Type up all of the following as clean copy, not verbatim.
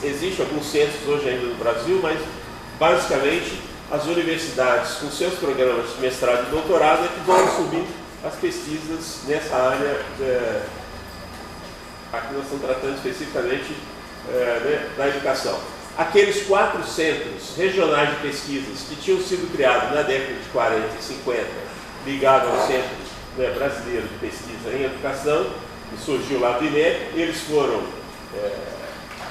existem alguns centros hoje ainda no Brasil, mas basicamente as universidades com seus programas de mestrado e doutorado é que vão assumir as pesquisas nessa área, aqui nós estamos tratando especificamente da educação. Aqueles 4 centros regionais de pesquisas que tinham sido criados na década de 40 e 50, ligados ao Centro Brasileiro de Pesquisa em Educação, que surgiu lá do INEP, eles foram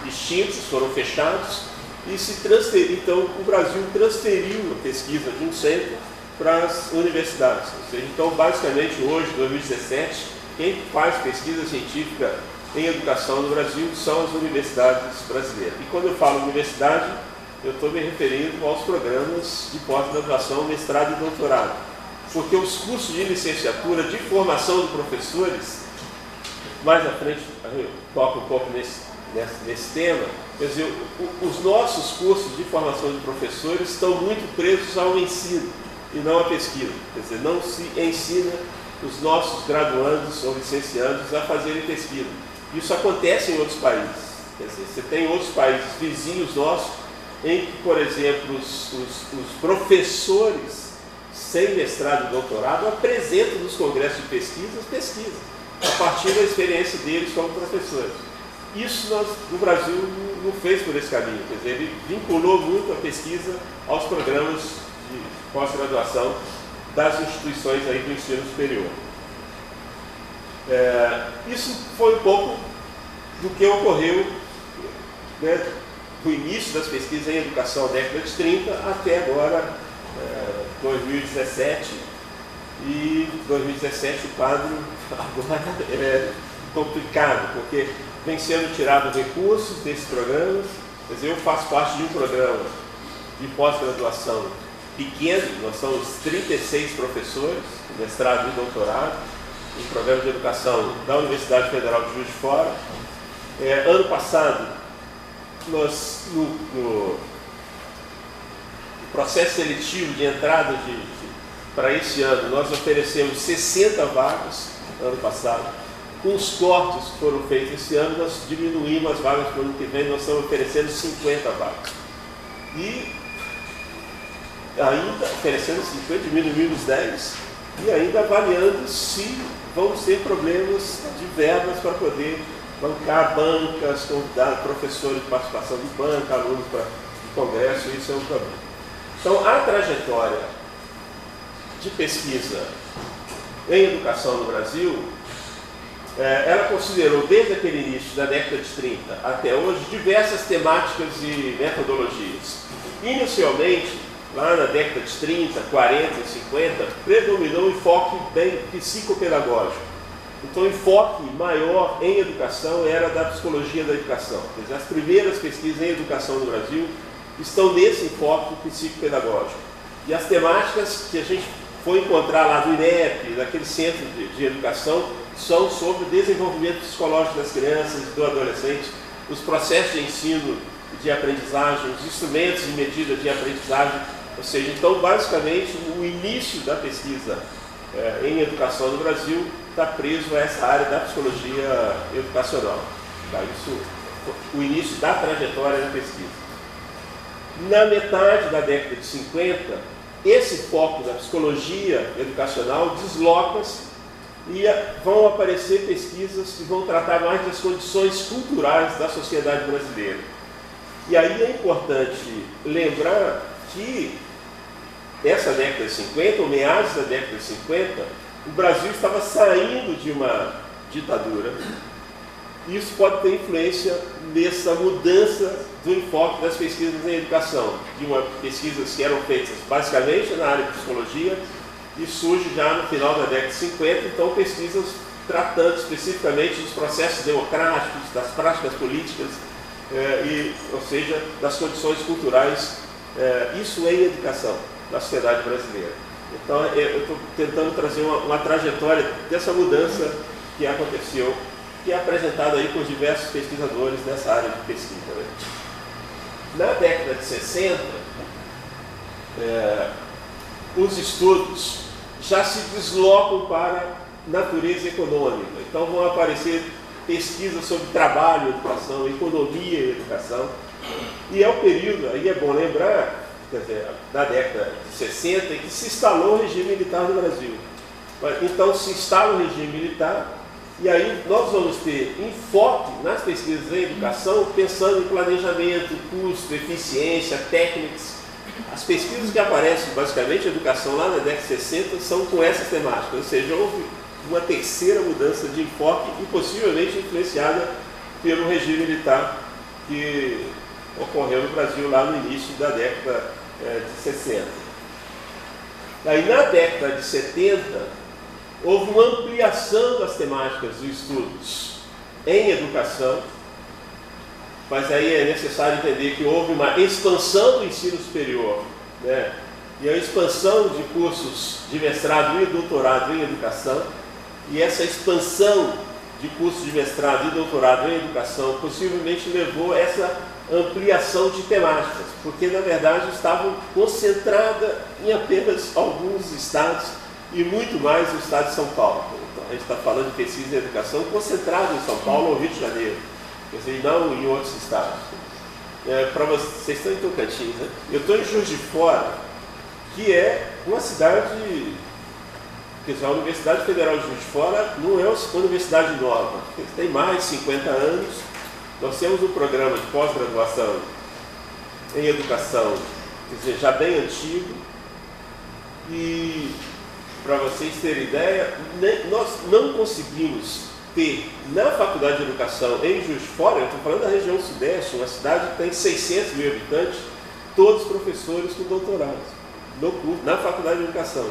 extintos, foram fechados, e se transferiu. Então, o Brasil transferiu a pesquisa de um centro para as universidades. Ou seja, então, basicamente, hoje, 2017, quem faz pesquisa científica em educação no Brasil são as universidades brasileiras. E quando eu falo universidade, eu estou me referindo aos programas de pós-graduação, mestrado e doutorado. Porque os cursos de licenciatura de formação de professores, mais à frente eu toco um pouco nesse tema, quer dizer, os nossos cursos de formação de professores estão muito presos ao ensino e não à pesquisa. Quer dizer, não se ensina os nossos graduandos ou licenciandos a fazerem pesquisa. Isso acontece em outros países. Quer dizer, você tem outros países vizinhos nossos em que, por exemplo, os professores sem mestrado e doutorado apresentam nos congressos de pesquisa a partir da experiência deles como professores. Isso no Brasil não fez por esse caminho. Quer dizer, ele vinculou muito a pesquisa aos programas de pós-graduação das instituições aí do ensino superior. Isso foi um pouco do que ocorreu, né, do início das pesquisas em educação na década de 30 até agora, 2017. E 2017 o quadro agora é complicado, porque vem sendo tirado recursos desses programas. Quer dizer, eu faço parte de um programa de pós-graduação pequeno, nós somos 36 professores, mestrado e doutorado, em programa de educação da Universidade Federal de Juiz de Fora. Ano passado, nós, no processo seletivo de entrada para esse ano, nós oferecemos 60 vagas, ano passado. Com os cortes que foram feitos esse ano, nós diminuímos as vagas para o ano que vem, nós estamos oferecendo 50 vagas. E ainda oferecendo 50, diminuímos 10, e ainda avaliando se vão ter problemas de verbas para poder bancar bancas, convidar professores de participação de banca, alunos para o congresso, isso é um problema. Então, a trajetória de pesquisa em educação no Brasil, ela considerou, desde aquele início da década de 30 até hoje, diversas temáticas e metodologias. Inicialmente, lá na década de 30, 40 e 50, predominou o enfoque bem psicopedagógico. Então, o enfoque maior em educação era da psicologia da educação. Quer dizer, as primeiras pesquisas em educação no Brasil estão nesse enfoque psicopedagógico. E as temáticas que a gente foi encontrar lá do INEP, daquele centro de educação, são sobre o desenvolvimento psicológico das crianças e do adolescente, os processos de ensino e de aprendizagem, os instrumentos de medida de aprendizagem. Ou seja, então, basicamente, o início da pesquisa em educação no Brasil está preso a essa área da psicologia educacional. Tá? Isso, o início da trajetória da pesquisa. Na metade da década de 50, esse foco da psicologia educacional desloca-se e vão aparecer pesquisas que vão tratar mais das condições culturais da sociedade brasileira. E aí é importante lembrar que essa década de 50, ou meados da década de 50, o Brasil estava saindo de uma ditadura. Isso pode ter influência nessa mudança do enfoque das pesquisas em educação, de pesquisas que eram feitas basicamente na área de psicologia, e surge já no final da década de 50, então pesquisas tratando especificamente dos processos democráticos, das práticas políticas, ou seja, das condições culturais, isso em educação na sociedade brasileira. Então, eu estou tentando trazer uma trajetória dessa mudança que aconteceu, que é apresentada aí por diversos pesquisadores dessa área de pesquisa. Né? Na década de 60, os estudos já se deslocam para natureza econômica. Então vão aparecer pesquisa sobre trabalho e educação, economia e educação. E é o período, aí é bom lembrar, quer dizer, na década de 60, em que se instalou o regime militar no Brasil. Então se instala o regime militar, e aí nós vamos ter enfoque nas pesquisas em educação, pensando em planejamento, custo, eficiência, técnicas. As pesquisas que aparecem, basicamente, em educação lá na década de 60, são com essas temáticas, ou seja, houve uma terceira mudança de enfoque e possivelmente influenciada pelo regime militar que ocorreu no Brasil lá no início da década de 60. Aí na década de 70, houve uma ampliação das temáticas dos estudos em educação, mas aí é necessário entender que houve uma expansão do ensino superior, né? E a expansão de cursos de mestrado e doutorado em educação, e essa expansão de cursos de mestrado e doutorado em educação possivelmente levou a essa ampliação de temáticas, porque na verdade estavam concentradas em apenas alguns estados e muito mais no estado de São Paulo. Então, a gente está falando de pesquisa em educação concentrada em São Paulo ou Rio de Janeiro, quer dizer, não em outros estados. Para vocês estão em Tocantins, né? Eu estou em Juiz de Fora, que é uma cidade, quer dizer, a Universidade Federal de Juiz de Fora não é uma universidade nova, tem mais de 50 anos. Nós temos um programa de pós-graduação em educação, quer dizer, já bem antigo, e para vocês terem ideia, nós não conseguimos ter na Faculdade de Educação em Juiz de Fora, eu estou falando da região sudeste, uma cidade que tem 600 mil habitantes, todos professores com doutorados no curso, na Faculdade de Educação.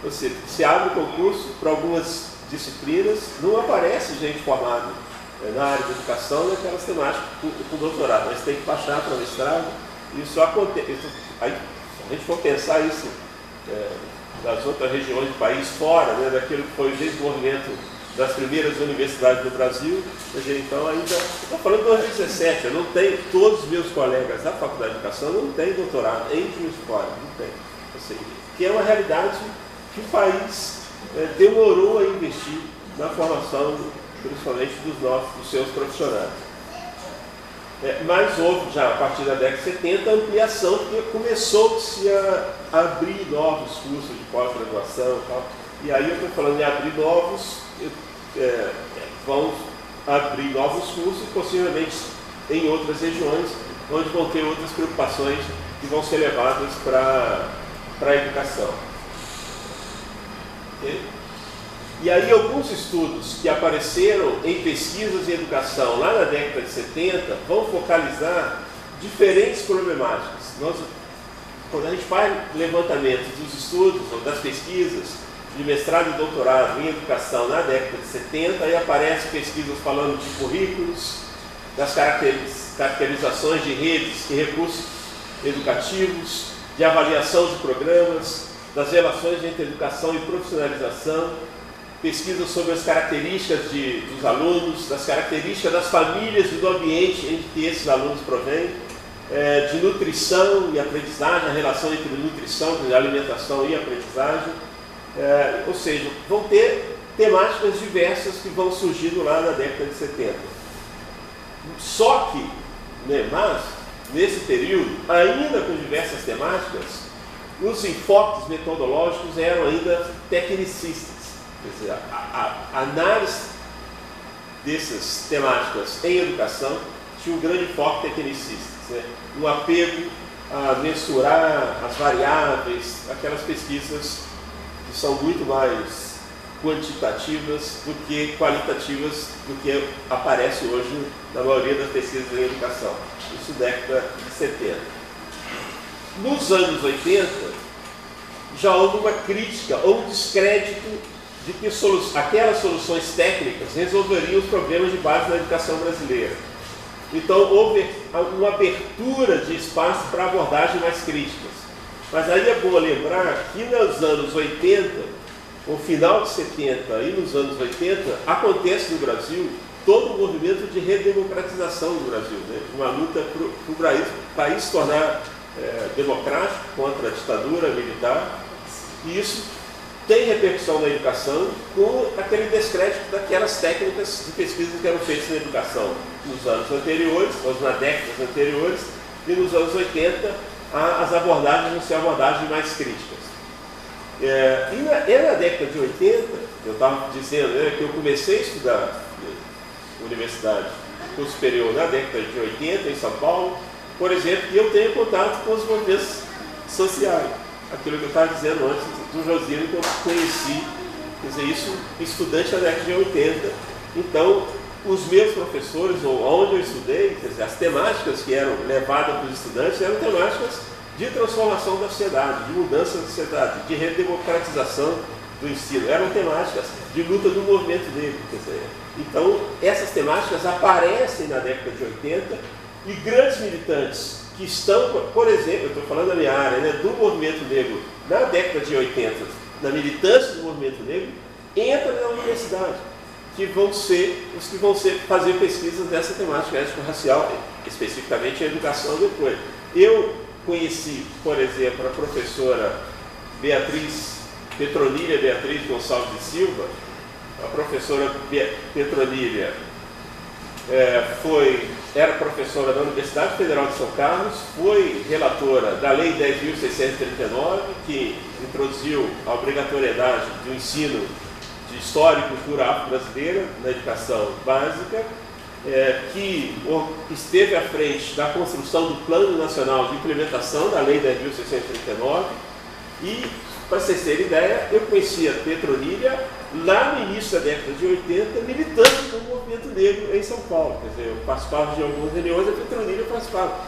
Ou seja, se abre o concurso para algumas disciplinas, não aparece gente formada na área de educação naquelas temáticas com doutorado, mas tem que baixar para o mestrado, e isso acontece. Aí, se a gente for pensar isso das outras regiões do país, fora, né, daquilo que foi o desenvolvimento das primeiras universidades do Brasil, então ainda, estou falando de 2017, eu não tenho, todos os meus colegas da Faculdade de Educação não têm doutorado em Juiz de Fora, não tem. Ou seja, que é uma realidade que o país demorou a investir na formação, principalmente dos seus profissionais. Mas houve já, a partir da década de 70, a ampliação, porque começou-se a abrir novos cursos de pós-graduação e tal. E aí eu estou falando em abrir novos, vão abrir novos cursos, possivelmente em outras regiões, onde vão ter outras preocupações que vão ser levadas para a educação. Okay? E aí alguns estudos que apareceram em pesquisas em educação lá na década de 70 vão focalizar diferentes problemáticas. Quando a gente faz levantamento dos estudos ou das pesquisas de mestrado e doutorado em educação na década de 70, aí aparecem pesquisas falando de currículos, das caracterizações de redes e recursos educativos, de avaliação de programas, das relações entre educação e profissionalização, pesquisas sobre as características dos alunos, das características das famílias e do ambiente em que esses alunos provêm, de nutrição e aprendizagem, a relação entre nutrição, alimentação e aprendizagem, ou seja, vão ter temáticas diversas que vão surgindo lá na década de 70. Só que, mas, nesse período, ainda com diversas temáticas, os enfoques metodológicos eram ainda tecnicistas. Quer dizer, a análise dessas temáticas em educação tinha um grande foco tecnicista, né? Um apego a mensurar as variáveis, aquelas pesquisas que são muito mais quantitativas do que qualitativas do que aparece hoje na maioria das pesquisas em educação. Isso década de 70. Nos anos 80, já houve uma crítica ou um descrédito de que aquelas soluções técnicas resolveriam os problemas de base da educação brasileira. Então houve uma abertura de espaço para abordagens mais críticas. Mas aí é bom lembrar que nos anos 80, no final de 70 e nos anos 80, acontece no Brasil todo um movimento de redemocratização do Brasil, né? Uma luta para o país se tornar democrático contra a ditadura militar, e isso tem repercussão na educação com aquele descrédito daquelas técnicas de pesquisa que eram feitas na educação nos anos anteriores, ou nas décadas anteriores, e nos anos 80, as abordagens vão ser abordagens mais críticas. E na década de 80, eu estava dizendo que eu comecei a estudar universidade, curso superior na década de 80 em São Paulo, por exemplo, e eu tenho contato com os movimentos sociais. Aquilo que eu estava dizendo antes do Josino, que eu conheci, quer dizer, isso estudante da década de 80. Então, os meus professores, ou onde eu estudei, quer dizer, as temáticas que eram levadas para os estudantes eram temáticas de transformação da sociedade, de mudança da sociedade, de redemocratização do ensino. Eram temáticas de luta do movimento negro. Quer dizer, então, essas temáticas aparecem na década de 80 e grandes militantes que estão, por exemplo, eu estou falando da minha área, do movimento negro, na década de 80, na militância do movimento negro, entram na universidade, que vão ser os que vão fazer pesquisas dessa temática étnico-racial, especificamente a educação depois. Eu conheci, por exemplo, a professora Petronília Beatriz Gonçalves de Silva. A professora Petronília era professora da Universidade Federal de São Carlos, foi relatora da Lei 10.639, que introduziu a obrigatoriedade do ensino de História e Cultura Afro-Brasileira na educação básica, que esteve à frente da construção do Plano Nacional de Implementação da Lei 10.639 e, para vocês terem ideia, eu conhecia Petronília lá no início da década de 80, militando no movimento negro em São Paulo. Quer dizer, eu participava de algumas reuniões, a Petronília participava.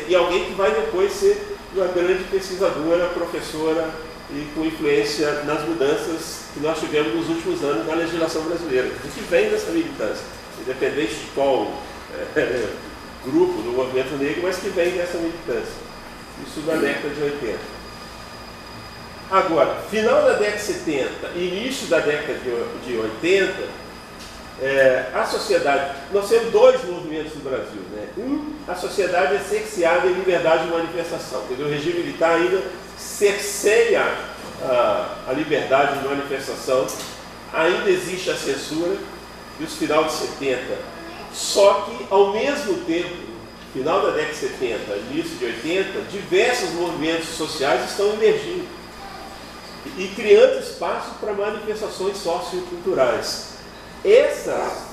E alguém que vai depois ser uma grande pesquisadora, professora e com influência nas mudanças que nós tivemos nos últimos anos na legislação brasileira, que vem dessa militância, independente de qual grupo do movimento negro, mas que vem dessa militância. Isso na década de 80. Agora, final da década de 70 e início da década de 80, a sociedade, nós temos dois movimentos no Brasil, a sociedade é cerceada em liberdade de manifestação, quer dizer, o regime militar ainda cerceia a liberdade de manifestação, ainda existe a censura, e os final de 70, só que ao mesmo tempo, final da década de 70, início de 80, diversos movimentos sociais estão emergindo e criando espaço para manifestações socioculturais. Essas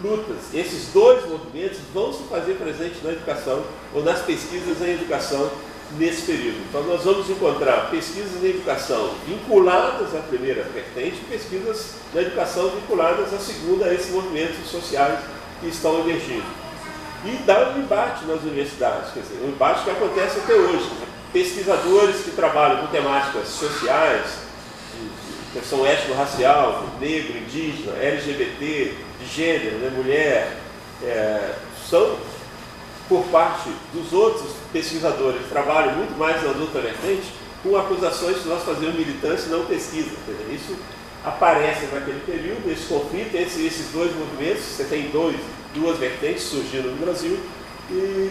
lutas, esses dois movimentos vão se fazer presentes na educação ou nas pesquisas em educação nesse período. Então nós vamos encontrar pesquisas em educação vinculadas à primeira vertente e pesquisas na educação vinculadas à segunda, a esses movimentos sociais que estão emergindo. E dá um embate nas universidades, quer dizer, um embate que acontece até hoje. Pesquisadores que trabalham com temáticas sociais, de questão étnico-racial, negro, indígena, LGBT, de gênero, mulher, são, por parte dos outros pesquisadores que trabalham muito mais na outra vertente, com acusações de nós fazemos militância e não pesquisa. Isso aparece naquele período, esse conflito entre esses dois movimentos. Você tem duas vertentes surgindo no Brasil e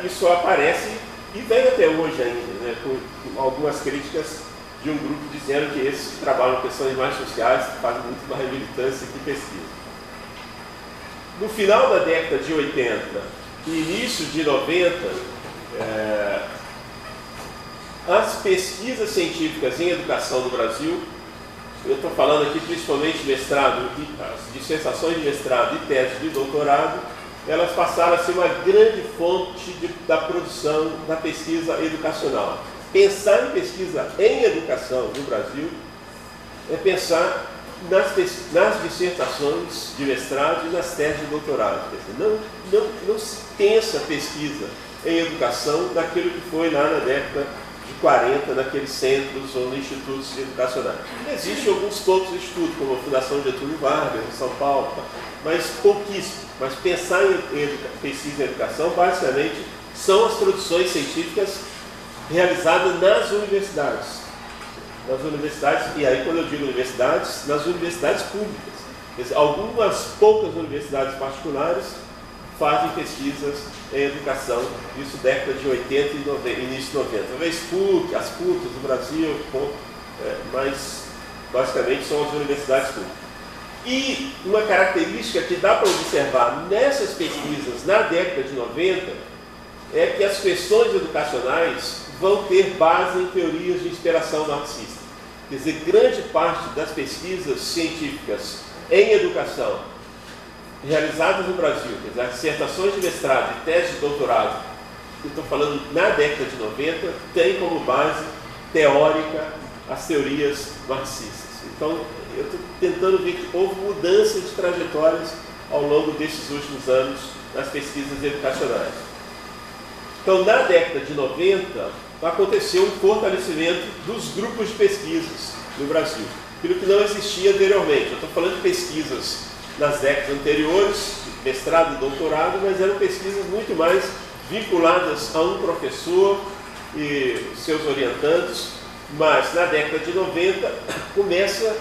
isso aparece e vem até hoje ainda, com algumas críticas de um grupo dizendo que esses que trabalham questões mais sociais fazem muito mais militância que pesquisa. No final da década de 80 e início de 90, as pesquisas científicas em educação no Brasil, eu estou falando aqui principalmente mestrado, as dissertações de mestrado e tese de doutorado, elas passaram a ser uma grande fonte da produção da pesquisa educacional. Pensar em pesquisa em educação no Brasil é pensar nas dissertações de mestrado e nas teses de doutorado. Não se pensa pesquisa em educação daquilo que foi lá na década de 40, naqueles centros ou institutos educacionais. Existem alguns poucos estudos, como a Fundação Getúlio Vargas, em São Paulo, mas pouquíssimo. Mas pensar em pesquisa em educação, basicamente, são as produções científicas realizadas nas universidades. Nas universidades, e aí quando eu digo universidades, nas universidades públicas. Quer dizer, algumas poucas universidades particulares fazem pesquisas em educação, isso década de 80 e 90, início de 90. Talvez PUC, as PUCs do Brasil, mas basicamente são as universidades públicas. E uma característica que dá para observar nessas pesquisas na década de 90 é que as questões educacionais vão ter base em teorias de inspiração marxista. Quer dizer, grande parte das pesquisas científicas em educação realizadas no Brasil, quer dizer, as dissertações de mestrado e tese de doutorado, eu estou falando na década de 90, tem como base teórica as teorias marxistas. Então, eu estou tentando ver que houve mudança de trajetórias ao longo desses últimos anos nas pesquisas educacionais. Então, na década de 90, aconteceu um fortalecimento dos grupos de pesquisas no Brasil, aquilo que não existia anteriormente. Eu estou falando de pesquisas nas décadas anteriores, mestrado e doutorado, mas eram pesquisas muito mais vinculadas a um professor e seus orientandos. Mas na década de 90 começa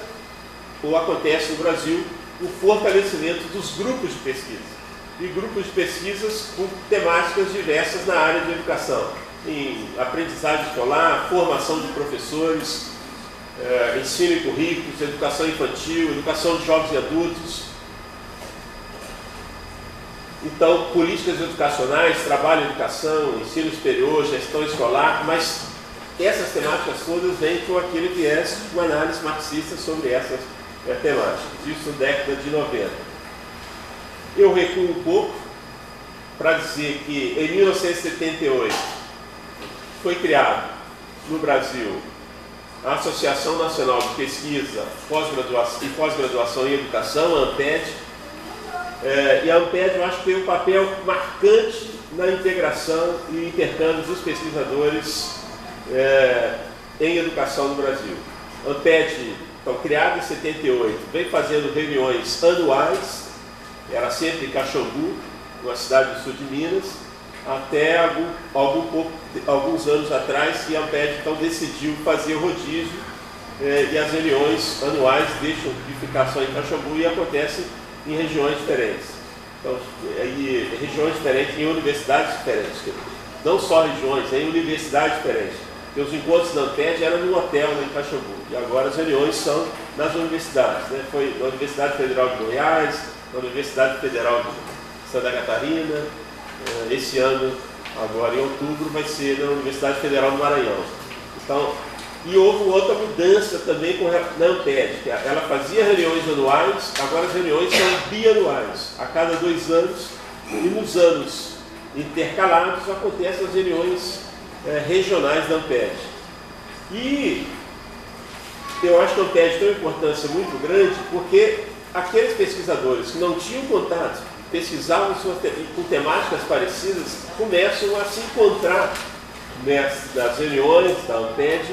ou acontece no Brasil o fortalecimento dos grupos de pesquisa. E grupos de pesquisas com temáticas diversas na área de educação, em aprendizagem escolar, formação de professores, ensino e currículos, educação infantil, educação de jovens e adultos. Então, políticas educacionais, trabalho e educação, ensino superior, gestão escolar, mas essas temáticas todas vêm com aquele viés de uma análise marxista sobre essas temáticas, isso na década de 90. Eu recuo um pouco para dizer que em 1978 foi criado no Brasil a Associação Nacional de Pesquisa e Pós-Graduação em Educação, a ANPED, e a ANPED eu acho que tem um papel marcante na integração e intercâmbio dos pesquisadores em educação no Brasil. A ANPED, então, criada em 78, vem fazendo reuniões anuais, era sempre em Caxambu, uma cidade do sul de Minas, até alguns anos atrás, que a ANPED então decidiu fazer o rodízio e as reuniões anuais deixam de ficar só em Caxambu e acontecem em regiões diferentes. Então, regiões diferentes em universidades diferentes, não só regiões, em universidades diferentes. Porque os encontros da ANPED eram num hotel em Caxambu e agora as reuniões são nas universidades. Foi na Universidade Federal de Goiás, na Universidade Federal de Santa Catarina, esse ano, agora em outubro, vai ser na Universidade Federal do Maranhão. Então, e houve outra mudança também na ANPED, que ela fazia reuniões anuais, agora as reuniões são bianuais, a cada 2 anos, e nos anos intercalados acontecem as reuniões regionais da ANPED. E eu acho que a ANPED tem uma importância muito grande porque aqueles pesquisadores que não tinham contato, pesquisavam com temáticas parecidas, começam a se encontrar nas reuniões da ANPED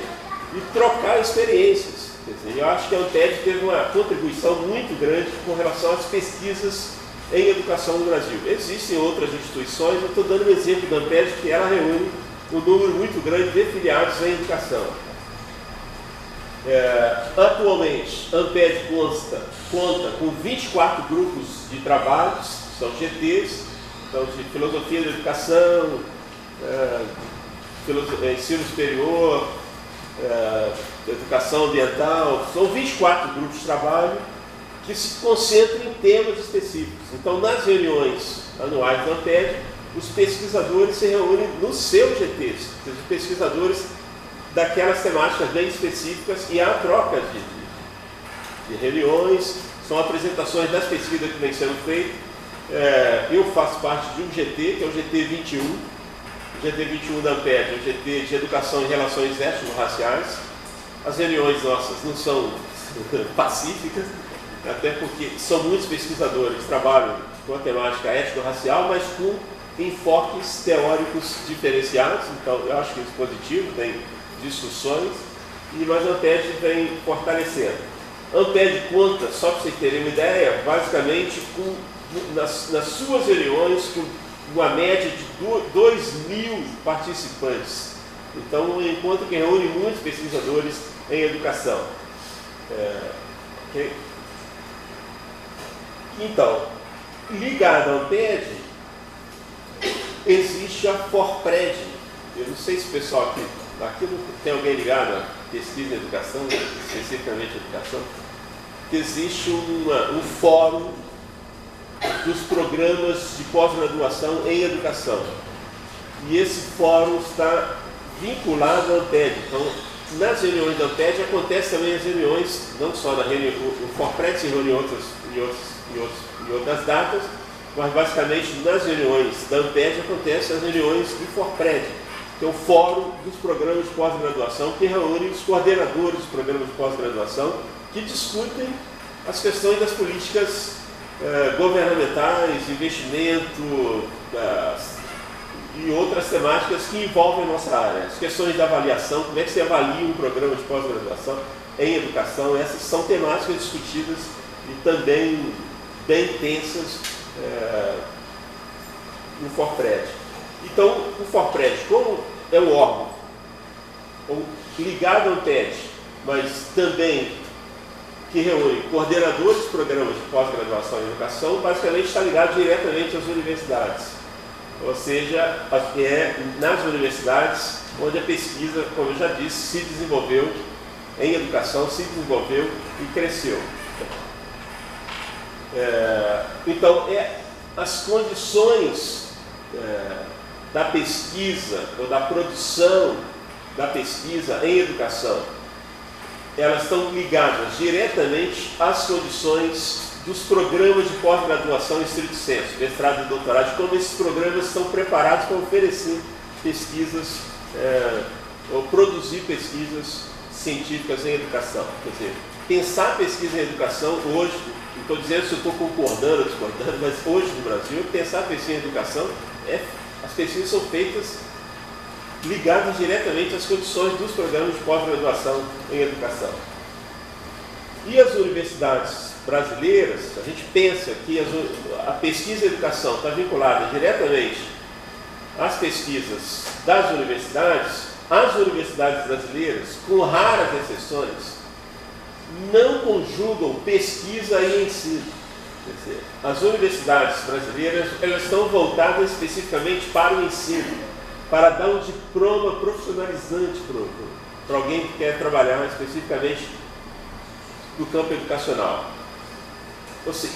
e trocar experiências. Quer dizer, eu acho que a ANPED teve uma contribuição muito grande com relação às pesquisas em educação no Brasil. Existem outras instituições, eu estou dando um exemplo da ANPED, que ela reúne um número muito grande de filiados em educação. Atualmente, a ANPED conta com 24 grupos de trabalhos, são GTs, então de filosofia da educação, ensino superior, educação ambiental, são 24 grupos de trabalho que se concentram em temas específicos. Então, nas reuniões anuais da ANPED, os pesquisadores se reúnem nos seus GTs, os pesquisadores daquelas temáticas bem específicas, e há troca de reuniões, são apresentações das pesquisas que vêm sendo feitas. Eu faço parte de um GT, que é o GT 21. O GT 21 da ANPED é o GT de Educação e Relações Étnico-Raciais. As reuniões nossas não são pacíficas, até porque são muitos pesquisadores que trabalham com a temática étnico-racial, mas com enfoques teóricos diferenciados. Então, eu acho que isso é positivo, tem discussões, mas a ANPED vem fortalecendo. A ANPED conta, só para vocês terem uma ideia, basicamente nas suas reuniões com uma média de 2.000 participantes. Então, um encontro que reúne muitos pesquisadores em educação. Okay? Então, ligado à ANPED, existe a FORPRED. Eu não sei se o pessoal aqui não tem alguém ligado. pesquisa em educação, especificamente educação, que existe um fórum dos programas de pós-graduação em educação. E esse fórum está vinculado à ANPED. Então, nas reuniões da ANPED acontecem também as reuniões, não só na reunião, o Forpred se reúne em outras datas, mas basicamente nas reuniões da ANPED acontecem as reuniões do Forpred, que é o Fórum dos Programas de Pós-Graduação, que reúne os coordenadores dos programas de pós-graduação, que discutem as questões das políticas governamentais, investimento e outras temáticas que envolvem a nossa área. As questões da avaliação, como é que se avalia um programa de pós-graduação em educação, essas são temáticas discutidas e também bem intensas no Forpred. Então, o Forpred, como é um órgão ligado ao ANPED, mas também que reúne coordenadores de programas de pós-graduação em educação, basicamente está ligado diretamente às universidades. Ou seja, é nas universidades onde a pesquisa, como eu já disse, se desenvolveu em educação, se desenvolveu e cresceu. Então, as condições da pesquisa ou da produção da pesquisa em educação, elas estão ligadas diretamente às condições dos programas de pós-graduação em estrito senso, mestrado e doutorado, de como esses programas estão preparados para oferecer pesquisas ou produzir pesquisas científicas em educação. Quer dizer, pensar pesquisa em educação hoje, não estou dizendo se eu estou concordando ou discordando, mas hoje no Brasil, pensar pesquisa em educação, as pesquisas são feitas ligadas diretamente às condições dos programas de pós-graduação em educação. E as universidades brasileiras, a gente pensa que a pesquisa em educação está vinculada diretamente às pesquisas das universidades. As universidades brasileiras, com raras exceções, não conjugam pesquisa e ensino. Quer dizer, as universidades brasileiras, elas estão voltadas especificamente para o ensino, para dar um diploma profissionalizante para alguém que quer trabalhar especificamente no campo educacional.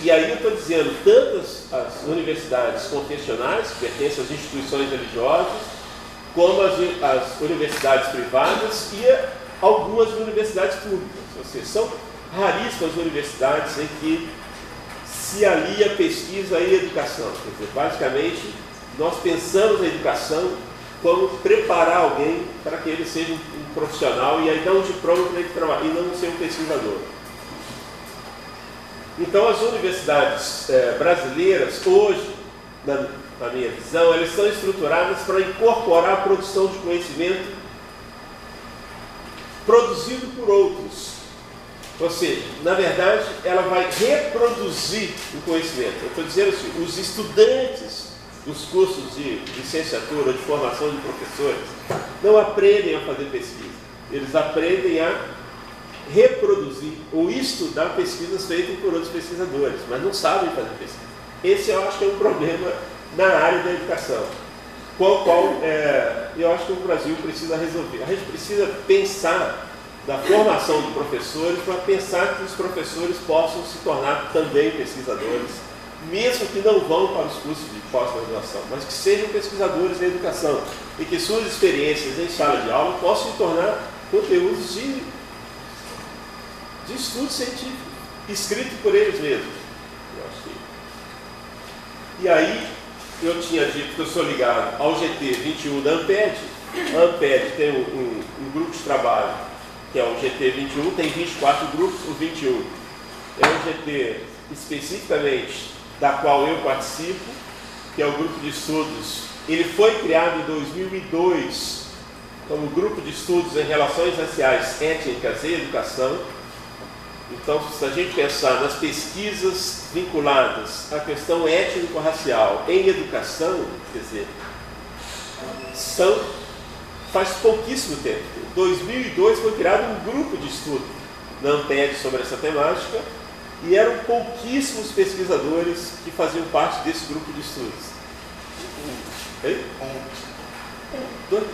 E aí eu estou dizendo, tanto as universidades confessionais, que pertencem às instituições religiosas, como as universidades privadas e algumas universidades públicas. Ou seja, são raríssimas universidades em que se alia pesquisa e educação. Quer dizer, basicamente, nós pensamos na educação como preparar alguém para que ele seja um profissional e aí dar um diploma para ele trabalhar e não ser um pesquisador. Então, as universidades brasileiras, hoje, na minha visão, elas são estruturadas para incorporar a produção de conhecimento produzido por outros. Ou seja, na verdade, ela vai reproduzir o conhecimento. Eu estou dizendo assim, os estudantes dos cursos de licenciatura, de formação de professores, não aprendem a fazer pesquisa. Eles aprendem a reproduzir ou estudar pesquisas feitas por outros pesquisadores, mas não sabem fazer pesquisa. Esse eu acho que é um problema na área da educação, eu acho que o Brasil precisa resolver. A gente precisa pensar da formação de professores para pensar que os professores possam se tornar também pesquisadores, mesmo que não vão para os cursos de pós-graduação, mas que sejam pesquisadores da educação e que suas experiências em sala de aula possam se tornar conteúdos de estudo científico, escrito por eles mesmos. E aí, eu tinha dito que eu sou ligado ao GT 21 da ANPED. A ANPED tem um grupo de trabalho, que é o GT 21, tem 24 grupos, o 21 é um GT especificamente da qual eu participo, que é o grupo de estudos. Ele foi criado em 2002 como grupo de estudos em relações raciais, étnicas e educação. Então, se a gente pensar nas pesquisas vinculadas à questão étnico-racial em educação, quer dizer, faz pouquíssimo tempo. Em 2002 foi criado um grupo de estudo na ANPED sobre essa temática e eram pouquíssimos pesquisadores que faziam parte desse grupo de estudos.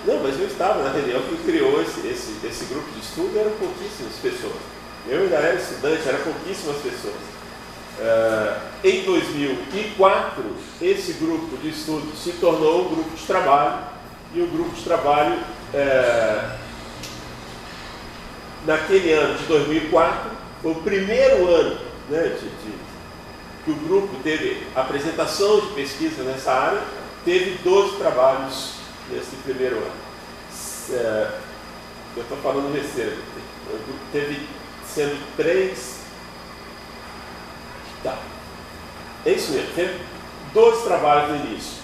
Não, mas eu estava na reunião que criou esse grupo de estudo, eram pouquíssimas pessoas. Eu ainda era estudante, eram pouquíssimas pessoas. Em 2004, esse grupo de estudo se tornou um grupo de trabalho, e o grupo de trabalho, naquele ano de 2004, foi o primeiro ano, né, que o grupo teve apresentação de pesquisa nessa área, teve 12 trabalhos nesse primeiro ano. Eu estou falando besteira. Teve sendo 3. Tá. É isso mesmo. Teve 12 trabalhos no início.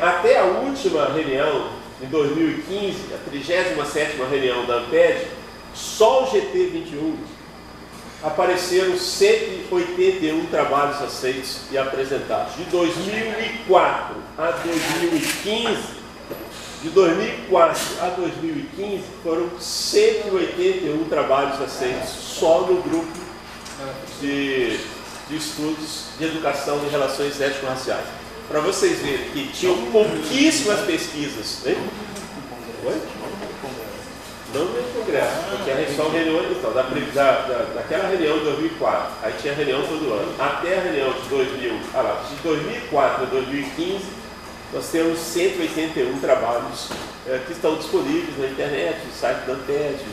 Até a última reunião, em 2015, a 37ª reunião da ANPED, só o GT21 apareceram 181 trabalhos aceitos e apresentados. De 2004 a 2015, foram 181 trabalhos aceitos só no grupo de estudos de educação e relações étnico-raciais. Para vocês verem que tinham pouquíssimas pesquisas. Hein? Oi? Não no congresso, porque são reuniões, então, daquela reunião de 2004, aí tinha reunião todo ano. Até a reunião de 2004 a 2015, nós temos 181 trabalhos que estão disponíveis na internet, no site da ANPED.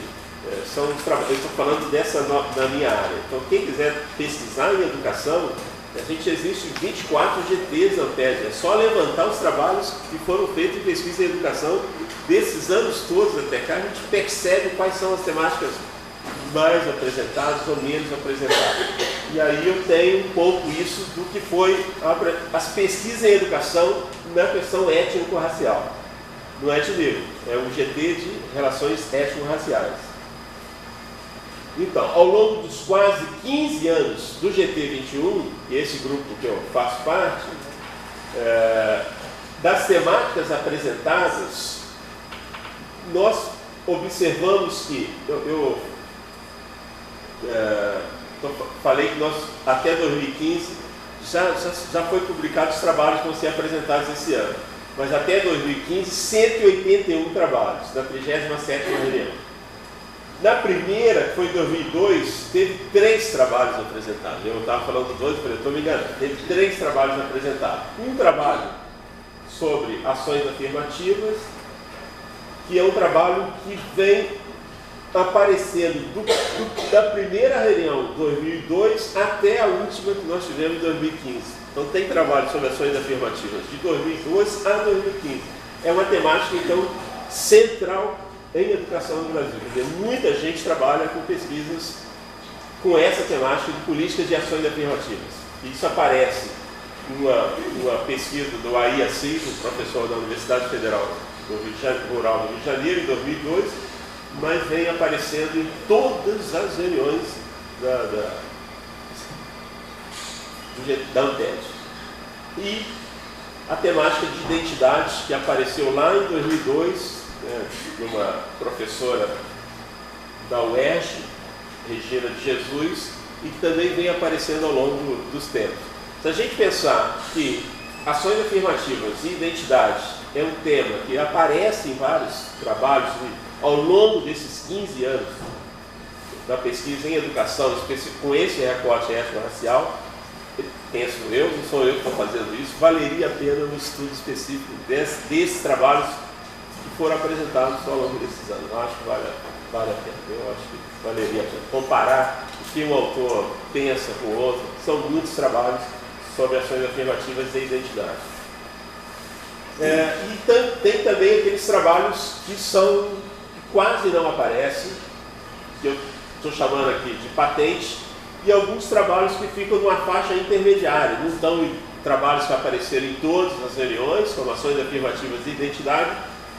São os trabalhos, eu estou falando dessa na minha área. Então, quem quiser pesquisar em educação, a gente existe 24 GTs na ANPED. É só levantar os trabalhos que foram feitos em pesquisa em educação desses anos todos até cá, a gente percebe quais são as temáticas mais apresentadas ou menos apresentadas. E aí eu tenho um pouco isso do que foi as pesquisas em educação na questão étnico-racial. Não é de negro, é um GT de relações étnico-raciais. Então, ao longo dos quase 15 anos do GT21, e esse grupo que eu faço parte, das temáticas apresentadas, nós observamos que, falei que nós, até 2015, já foi publicados os trabalhos que vão ser apresentados esse ano. Mas até 2015, 181 trabalhos, na 37ª reunião. Na primeira, que foi em 2002, teve 3 trabalhos apresentados. Eu estava falando 2, eu estou me enganando. Teve 3 trabalhos apresentados. Um trabalho sobre ações afirmativas, que é um trabalho que vem aparecendo da primeira reunião de 2002 até a última que nós tivemos em 2015. Então tem trabalho sobre ações afirmativas de 2002 a 2015. É uma temática, então, central em educação no Brasil. Quer dizer, muita gente trabalha com pesquisas com essa temática de políticas de ações afirmativas. Isso aparece numa pesquisa do AIAC, um professor da Universidade Federal Rural do Rio de Janeiro, em 2002, mas vem aparecendo em todas as reuniões da ANPED. E a temática de identidade, que apareceu lá em 2002, de uma professora da UERJ, Regina de Jesus, e que também vem aparecendo ao longo dos tempos. Se a gente pensar que ações afirmativas e identidade é um tema que aparece em vários trabalhos ao longo desses 15 anos da pesquisa em educação, com esse recorte étnico-racial, penso eu, não sou eu que estou fazendo isso, valeria a pena um estudo específico desses trabalhos que foram apresentados ao longo desses anos. Eu acho que vale a pena. Eu acho que valeria a pena comparar o que um autor pensa com o outro. São muitos trabalhos sobre ações afirmativas e identidade. E tem também aqueles trabalhos que quase não aparecem, que eu estou chamando aqui de patente, e alguns trabalhos que ficam numa faixa intermediária, não estão em trabalhos que apareceram em todas as reuniões, como ações afirmativas e identidade,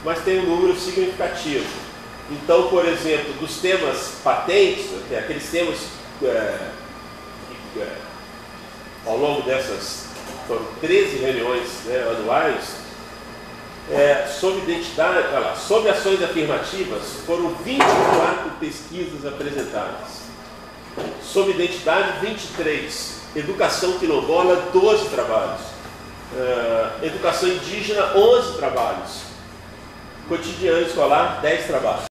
mas tem um número significativo. Então, por exemplo, dos temas patentes, aqueles temas ao longo dessas, foram 13 reuniões anuais, sobre identidade, sobre ações afirmativas, foram 24 pesquisas apresentadas. Sobre identidade, 23. Educação quilombola, 12 trabalhos. Educação indígena, 11 trabalhos. Cotidiano escolar, 10 trabalhos.